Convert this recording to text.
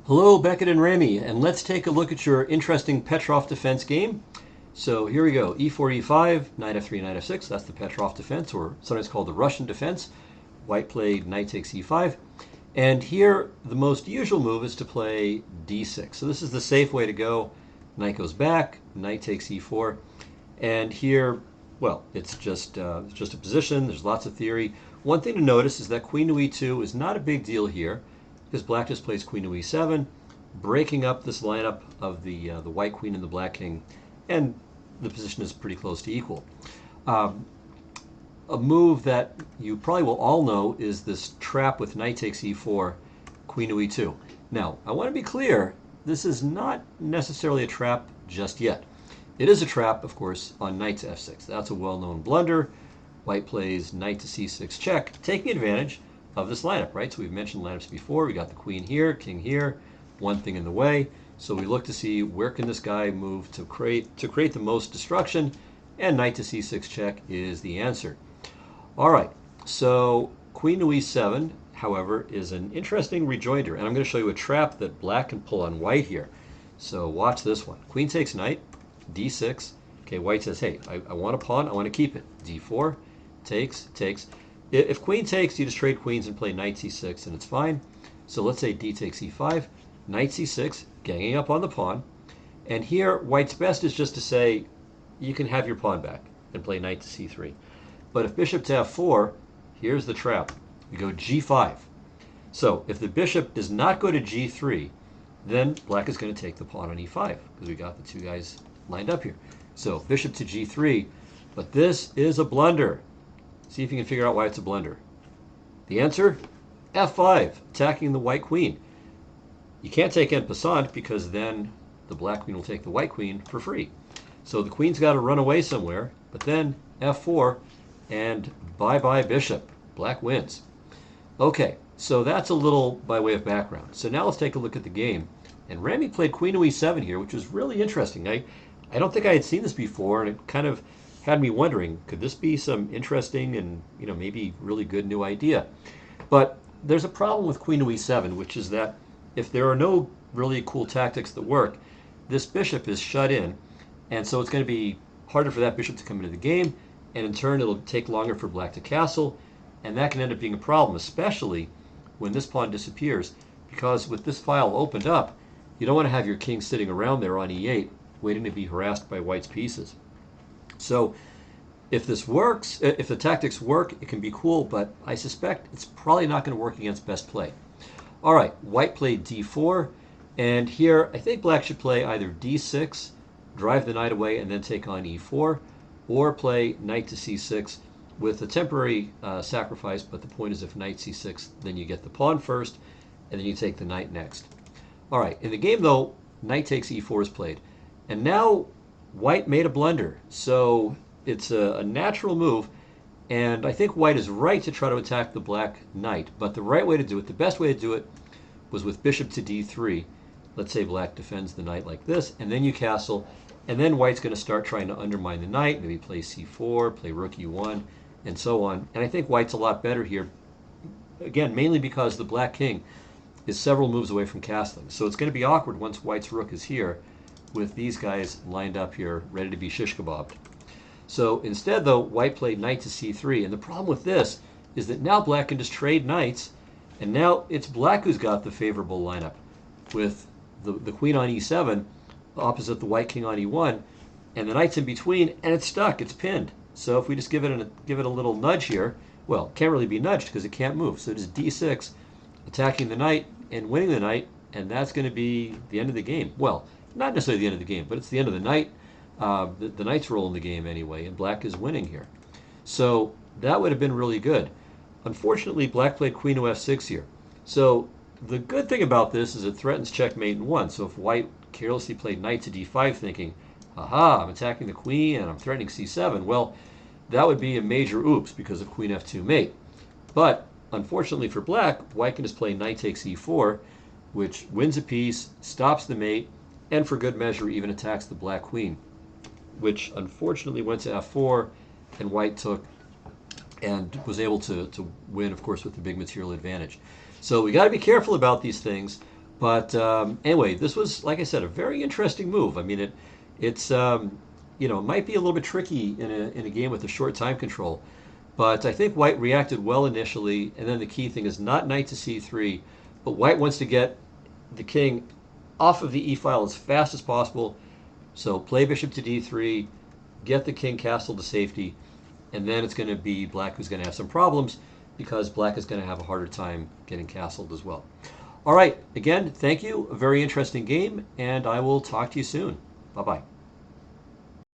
Hello, Beckett-Remy, and let's take a look at your interesting Petrov defense game. So here we go, e4, e5, knight f3, knight f6. That's the Petrov defense, or sometimes called the Russian defense. White played knight takes e5. And here, the most usual move is to play d6. So this is the safe way to go. Knight goes back, knight takes e4. And here, well, it's just a position. There's lots of theory. One thing to notice is that queen to e2 is not a big deal here, because black just plays queen to e7, breaking up this lineup of the white queen and the black king, and the position is pretty close to equal. A move that you probably will all know is this trap with knight takes e4, queen to e2. Now, I want to be clear, this is not necessarily a trap just yet. It is a trap, of course, on knight to f6. That's a well-known blunder. White plays knight to c6 check, taking advantage of this lineup, right? So we've mentioned lineups before. We got the queen here, king here, one thing in the way. So we look to see where can this guy move to create the most destruction, and knight to c6 check is the answer. All right, so queen to e7, however, is an interesting rejoinder, and I'm going to show you a trap that black can pull on white here. So watch this one. Queen takes knight, d6. Okay, white says, hey, I want a pawn, I want to keep it. d4, takes. If queen takes, you just trade queens and play knight c6, and it's fine. So let's say d takes e5, knight c6, ganging up on the pawn. And here, white's best is just to say, you can have your pawn back and play knight to c3. But if bishop to f4, here's the trap. We go g5. So if the bishop does not go to g3, then black is going to take the pawn on e5, because we got the two guys lined up here. So bishop to g3, but this is a blunder. See if you can figure out why it's a blunder. The answer, f5, attacking the white queen. You can't take en passant because then the black queen will take the white queen for free. So the queen's got to run away somewhere, but then f4, and bye-bye bishop. Black wins. Okay, so that's a little by way of background. So now let's take a look at the game. And Remy played queen to e7 here, which was really interesting. I don't think I had seen this before, and it kind of had me wondering, could this be some interesting and maybe really good new idea? But there's a problem with queen to e7, which is that if there are no really cool tactics that work, this bishop is shut in, and so it's going to be harder for that bishop to come into the game, and in turn it'll take longer for black to castle, and that can end up being a problem, especially when this pawn disappears, because with this file opened up, you don't want to have your king sitting around there on e8 waiting to be harassed by white's pieces. So if this works, if the tactics work, it can be cool, but I suspect it's probably not going to work against best play. All right, white played d4, and here I think black should play either d6, drive the knight away, and then take on e4, or play knight to c6 with a temporary sacrifice, but the point is if knight c6, then you get the pawn first, and then you take the knight next. All right, in the game though, knight takes e4 is played, and now white made a blunder, so it's a natural move, and I think white is right to try to attack the black knight, but the right way to do it, the best way to do it, was with bishop to d3. Let's say black defends the knight like this, and then you castle, and then white's going to start trying to undermine the knight, maybe play c4, play rook e1, and so on. And I think white's a lot better here, again, mainly because the black king is several moves away from castling. So it's going to be awkward once white's rook is here, with these guys lined up here, ready to be shish kebabbed. So instead, though, white played knight to c3, and the problem with this is that now black can just trade knights, and now it's black who's got the favorable lineup, with the queen on e7 opposite the white king on e1, and the knight's in between, and it's stuck, it's pinned. So if we just give it a little nudge here, well, it can't really be nudged because it can't move. So it is d6, attacking the knight and winning the knight, and that's going to be the end of the game. Well, not necessarily the end of the game, but it's the end of the night. The knight's role in the game anyway, and black is winning here. So that would have been really good. Unfortunately, black played queen to f6 here. So the good thing about this is it threatens checkmate in one. So if white carelessly played knight to d5 thinking, aha, I'm attacking the queen and I'm threatening c7, well, that would be a major oops because of queen f2 mate. But unfortunately for black, white can just play knight takes e4, which wins a piece, stops the mate, and for good measure even attacks the black queen, which unfortunately went to f4, and white took and was able to win, of course, with the big material advantage. So we got to be careful about these things. But anyway, this was, like I said, a very interesting move. I mean, it's it might be a little bit tricky in a game with a short time control, but I think White reacted well initially. And then the key thing is not knight to c3, but White wants to get the king off of the e file as fast as possible. So play bishop to d3, get the king castle to safety, and then it's going to be Black who's going to have some problems because Black is going to have a harder time getting castled as well. All right, again, thank you. A very interesting game, and I will talk to you soon. Bye-bye.